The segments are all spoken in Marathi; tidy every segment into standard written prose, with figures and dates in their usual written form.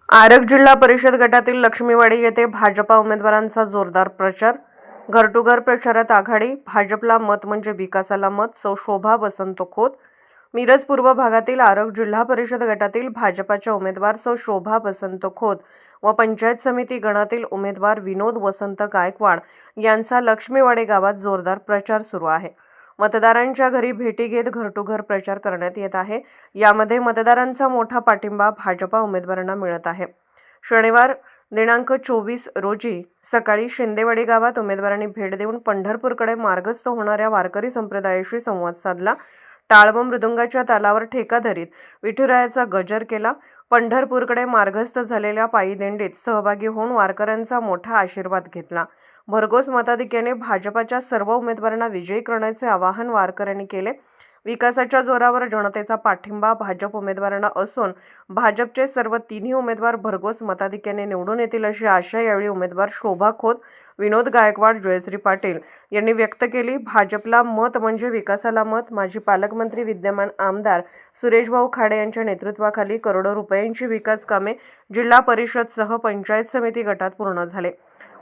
आरग जिल्हा परिषद गटातील लक्ष्मीवाडी येथे भाजपा उमेदवारांचा जोरदार प्रचार। घर टू घर प्रचारात आघाडी। भाजपला मत म्हणजे विकासाला मत। सौ शोभा वसंत खोत। मिरज पूर्व भागातील आरग जिल्हा परिषद गटातील भाजपाच्या उमेदवार सौ शोभा वसंत खोत व पंचायत समिती गणातील उमेदवार विनोद वसंत गायकवाड यांचा लक्ष्मीवाडी गावात जोरदार प्रचार सुरू आहे। मतदारांच्या घरी भेटी घेत घर टू घर प्रचार करण्यात येत आहे। यामध्ये मतदारांचा मोठा पाठिंबा भाजपा उमेदवारांना मिळत आहे। शनिवार दिनांक 24 रोजी सकाळी शिंदेवाडी गावात उमेदवारांनी भेट देऊन पंढरपूरकडे मार्गस्थ होणाऱ्या वारकरी संप्रदायाशी संवाद साधला। टाळ व मृदुंगाच्या तालावर ठेका धरीत विठुरायाचा गजर केला। पंढरपूरकडे मार्गस्थ झालेल्या पायी दिंडीत सहभागी होऊन वारकऱ्यांचा मोठा आशीर्वाद घेतला। भरघोस मताधिक्याने भाजपाच्या सर्व उमेदवारांना विजयी करण्याचे आवाहन वारकऱ्यांनी केले। विकासाच्या जोरावर जनतेचा पाठिंबा भाजप उमेदवारांना असून भाजपचे सर्व तिन्ही उमेदवार भरघोस मताधिक्याने निवडून येतील अशी आशा यावेळी उमेदवार शोभा खोत, विनोद गायकवाड, जयश्री पाटील यांनी व्यक्त केली। भाजपला मत म्हणजे विकासाला मत। माजी पालकमंत्री विद्यमान आमदार सुरेशभाऊ खाडे यांच्या नेतृत्वाखाली करोडो रुपयांची विकास कामे जिल्हा परिषद सह पंचायत समिती गटात पूर्ण झाले।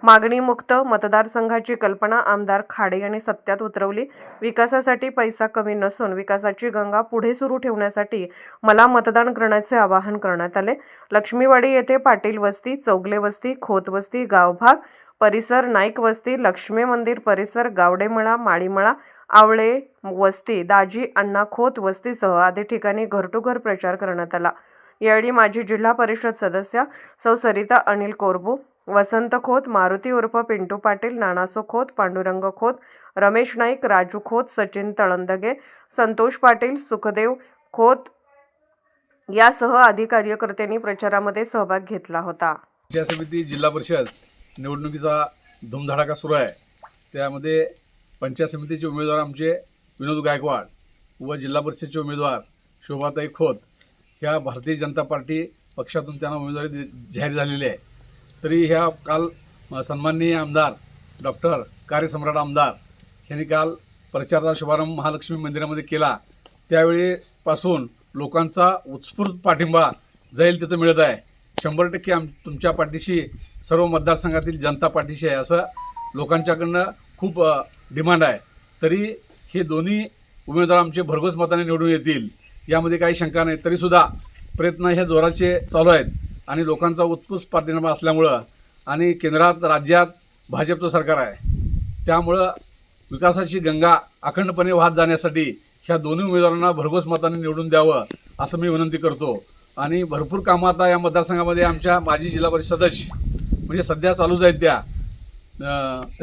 मागणीमुक्त मतदारसंघाची कल्पना आमदार खाडे यांनी सत्यात उतरवली। विकासासाठी पैसा कमी नसून विकासाची गंगा पुढे सुरू ठेवण्यासाठी मला मतदान करण्याचे आवाहन करण्यात आले। लक्ष्मीवाडी येथे पाटील वस्ती, चौगले वस्ती, खोत वस्ती, गावभाग परिसर, नाईक वस्ती, लक्ष्मी मंदिर परिसर, गावडेमळा, माळीमळा, आवळे वस्ती, दाजी अण्णा खोत वस्तीसह आदी ठिकाणी घर टू घर प्रचार करण्यात आला। यावेळी माजी जिल्हा परिषद सदस्य सौ सरिता अनिल कोरबू, वसंत खोत, मारुती उर्फ पिंटू पाटील, नानासो खोत, पांडुरंग खोत, रमेश नाईक, राजू खोत, सचिन तळंदगे, संतोष पाटील, सुखदेव खोत यासह आदी कार्यकर्त्यांनी प्रचारामध्ये सहभाग घेतला होता। पंचायत समिती जिल्हा परिषद निवडणुकीचा धुमधडाका सुरू आहे। त्यामध्ये पंचायत समितीचे उमेदवार आमचे विनोद गायकवाड व जिल्हा परिषदचे उमेदवार शोभाताई खोत ह्या भारतीय जनता पार्टी पक्षातून त्यांना उमेदवारी जाहीर झालेली आहे। तरी ह्या काल सन्माननीय आमदार डॉक्टर कार्यसम्राट आमदार यांनी काल प्रचाराचा शुभारंभ महालक्ष्मी मंदिरामध्ये केला। त्यावेळीपासून लोकांचा उत्स्फूर्त पाठिंबा जाईल तिथं मिळत आहे। 100% तुमच्या पाठीशी सर्व मतदारसंघातील जनता पाठीशी आहे असं लोकांच्याकडनं खूप डिमांड आहे। तरी हे दोन्ही उमेदवार आमचे भरघोस मताने निवडून येतील यामध्ये काही शंका नाही। तरीसुद्धा प्रयत्न ह्या जोराचे चालू आहेत आणि लोकांचा उत्कृष्ट पाठिंबा असल्यामुळं आणि केंद्रात राज्यात भाजपचं सरकार आहे त्यामुळं विकासाची गंगा अखंडपणे वाहत जाण्यासाठी ह्या दोन्ही उमेदवारांना भरघोस मताने निवडून द्यावं असं मी विनंती करतो। आणि भरपूर कामं आता या मतदारसंघामध्ये आमच्या माजी जिल्हा परिषद सदस्य म्हणजे सध्या चालूच आहेत त्या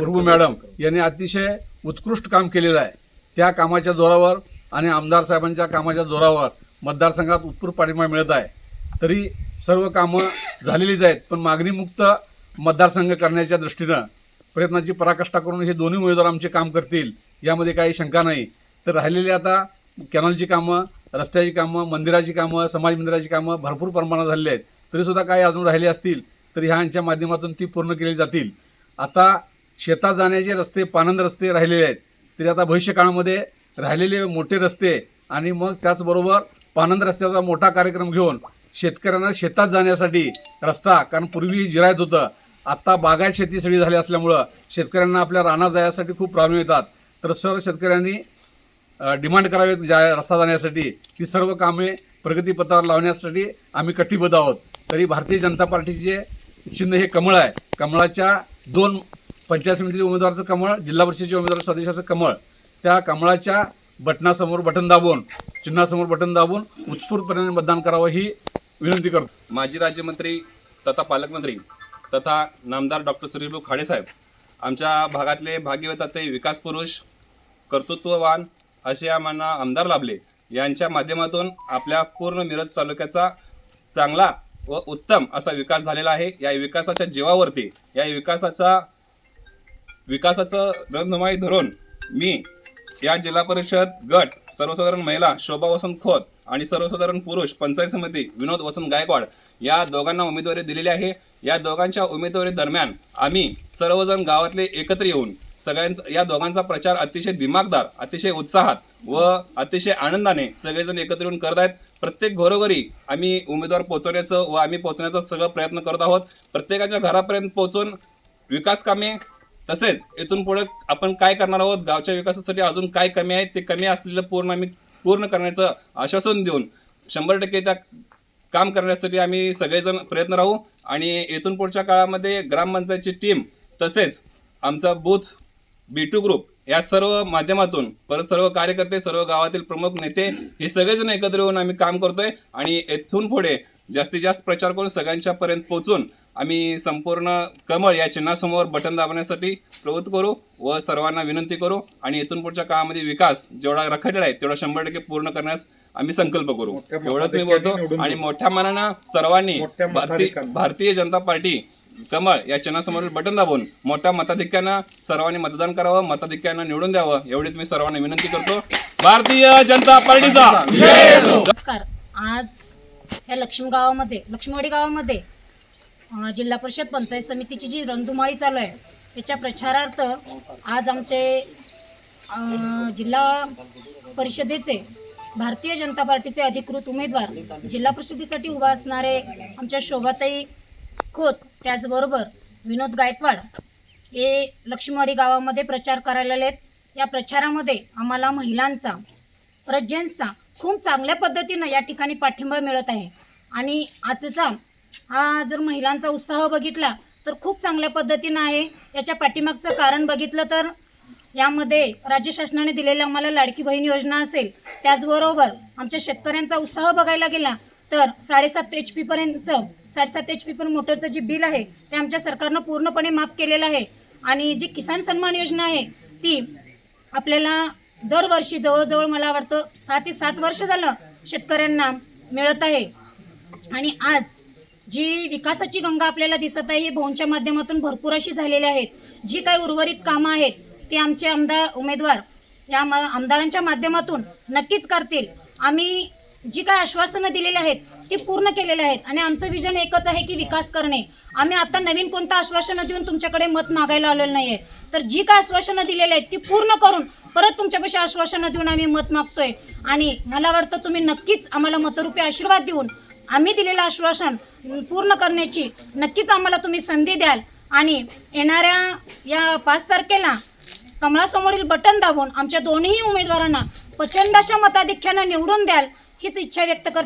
उर्बू मॅडम यांनी अतिशय उत्कृष्ट काम केलेलं आहे। त्या कामाच्या जोरावर आणि आमदार साहेबांच्या कामाच्या जोरावर मतदारसंघात उत्स्फूर्त पाठिंबा मिळत आहे। तरी सर्व कामं झालेलीच आहेत पण मागणीमुक्त मतदारसंघ करण्याच्या दृष्टीनं प्रयत्नाची पराकाष्ठा करून हे दोन्ही उमेदवार आमचे काम करतील यामध्ये काही शंका नाही। तर राहिलेली आता कॅनलची कामं, रस्त्याची कामं, मंदिराची कामं, समाज मंदिराची कामं भरपूर प्रमाणात झालेली आहेत। तरीसुद्धा काही अजून राहिले असतील तर ह्यांच्या माध्यमातून ती पूर्ण केली जातील। आता शेतात जाण्याचे रस्ते, पानंद रस्ते राहिलेले आहेत तरी आता भविष्यकाळामध्ये राहिलेले मोठे रस्ते आणि मग त्याचबरोबर पानंद रस्त्याचा मोठा कार्यक्रम घेऊन शेतकऱ्यांना शेतात जाण्यासाठी रस्ता, कारण पूर्वी जिरायत होतं, आत्ता बागायत शेती सगळी झाली असल्यामुळं शेतकऱ्यांना आपल्या रानात जाण्यासाठी खूप प्रॉब्लेम येतात। तर सर्व शेतकऱ्यांनी डिमांड करावेत रस्ता जाण्यासाठी। ती सर्व कामे प्रगतीपथावर लावण्यासाठी आम्ही कटिबद्ध आहोत। तरी भारतीय जनता पार्टीचे चिन्ह हे कमळ आहे। कमळाच्या 2 पंचायत समितीचे उमेदवाराचं कमळ, जिल्हा परिषदेचे उमेदवार सदस्याचं कमळ, त्या कमळाच्या बटनासमोर बटन दाबून, चिन्हासमोर बटन दाबून उत्स्फूर्तपणे मतदान करावं ही विनंती करतो। माजी राज्यमंत्री तथा पालकमंत्री तथा नामदार डॉक्टर सुरेशभाऊ खाडे साहेब आमच्या भागातले भाग्यवताते विकास पुरुष, कर्तृत्ववान असे आम्हाला आमदार लाभले। यांच्या माध्यमातून आपल्या पूर्ण मिरज तालुक्याचा चांगला व उत्तम असा विकास झालेला आहे। या विकासाच्या जीवावरती या विकासाचं रणधुमाळी धरून मी या जिल्हा परिषद गट सर्वसाधारण महिला शोभा वसंत खोत आणि सर्वसाधारण पुरुष पंचायत समिती विनोद वसंत गायकवाड या दोघांना उमेदवारी दिलेली आहे। या दोघांच्या उमेदवारी दरम्यान आम्ही सर्वजण गावातले एकत्र येऊन या दोघांचा प्रचार अतिशय दिमागदार, अतिशय उत्साहात व अतिशय आनंदाने सगळेजण एकत्र येऊन करत आहेत। प्रत्येक घरोघरी आम्ही उमेदवार पोहोचवण्याचं व आम्ही पोहोचण्याचा सगळं प्रयत्न करत आहोत. प्रत्येकाच्या घरापर्यंत पोहोचून विकास कामे तसेच इथून पुढे आपण काय करणार आहोत, गावच्या विकासासाठी अजून काय कमी आहे ते कमी असलेलं आम्ही पूर्ण करण्याचं आश्वासन देऊन 100% त्या काम करण्यासाठी आम्ही सगळेजण प्रयत्न राहू. आणि इथून पुढच्या काळामध्ये ग्रामपंचायतची टीम तसेच आमचा बूथ B2 ग्रुप या सर्व माध्यमातून परत सर्व कार्यकर्ते, सर्व गावातील प्रमुख नेते हे सगळेजण एकत्र येऊन आम्ही काम करतोय. आणि इथून पुढे जास्तीत जास्त प्रचार करून सगळ्यांच्या पर्यंत पोहोचून आम्ही संपूर्ण कमळ या चिन्हासमोर बटन दाबण्यासाठी प्रवृत्त करू व सर्वांना विनंती करू. आणि इथून पुढच्या काळामध्ये विकास जेवढा रखडलेला आहे तेवढा 100% पूर्ण करण्यास आम्ही संकल्प करू. एवढंच मी बोलतो. आणि मोठ्या मनानं सर्वांनी भारतीय जनता पार्टी कमळ या चिन्हासमोर बटन दाबून मोठ्या मताधिक्यानं सर्वांनी मतदान करावं, मताधिक्यानं निवडून द्यावं एवढीच मी सर्वांना विनंती करतो. भारतीय जनता पार्टीचा नमस्कार. आज ह्या लक्ष्मीवाडी गावामध्ये जिल्हा परिषद पंचायत समितीची जी रणधुमाळी चालू आहे त्याच्या प्रचारार्थ आज आमचे जिल्हा परिषदेचे भारतीय जनता पार्टीचे अधिकृत उमेदवार जिल्हा परिषदेसाठी उभा असणारे आमच्या शोभाताई खोत, त्याचबरोबर विनोद गायकवाड हे लक्ष्मीवाडी गावामध्ये प्रचार करायला आलेत. या प्रचारामध्ये आम्हाला महिलांचा परत जेंट्सचा खूप चांगल्या पद्धतीनं या ठिकाणी पाठिंबा मिळत आहे. आणि आजचा हा जर महिलांचा उत्साह बघितला तर खूप चांगल्या पद्धतीनं आहे. याच्या पाठीमागचं कारण बघितलं तर यामध्ये राज्य शासनाने दिलेल्या आम्हाला लाडकी बहीण योजना असेल, त्याचबरोबर आमच्या शेतकऱ्यांचा उत्साह बघायला गेला तर 7.5 HP पर्यंतचं 7.5 HP पर्यंत मोटरचं जे बिल आहे ते आमच्या सरकारनं पूर्णपणे माफ केलेलं आहे. आणि जी किसान सन्मान योजना आहे ती आपल्याला दरवर्षी जवळजवळ मला वाटतं 6 ते 7 वर्ष झालं शेतकऱ्यांना मिळत आहे. आणि आज जी विकासाची गंगा आपल्याला दिसत आहे ही भवनच्या माध्यमातून भरपूर अशी झालेली आहेत. जी काही उर्वरित कामं आहेत ती आमचे उमेदवार या आमदारांच्या माध्यमातून नक्कीच करतील. आम्ही जी काय आश्वासनं दिलेली आहेत ती पूर्ण केलेली आहेत. आणि आमचं विजन एकच आहे की विकास करणे. आम्ही आता नवीन कोणतं आश्वासनं देऊन तुमच्याकडे मत मागायला आलेलं नाही आहे. तर जी काय आश्वासनं दिलेली आहेत ती पूर्ण करून परत तुमच्यापाशी आश्वासनं देऊन आम्ही मत मागतोय. आणि मला वाटतं तुम्ही नक्कीच आम्हाला मतरूपी आशीर्वाद देऊन आम्ही दिलेलं आश्वासन पूर्ण करण्याची नक्कीच आम्हाला तुम्ही संधी द्याल. आणि येणाऱ्या या 5 तारखेला कमळासमोरील बटन दाबून आमच्या दोन्ही उमेदवारांना प्रचंड अशा मताधिक्यानं निवडून द्याल हीच इच्छा व्यक्त करते.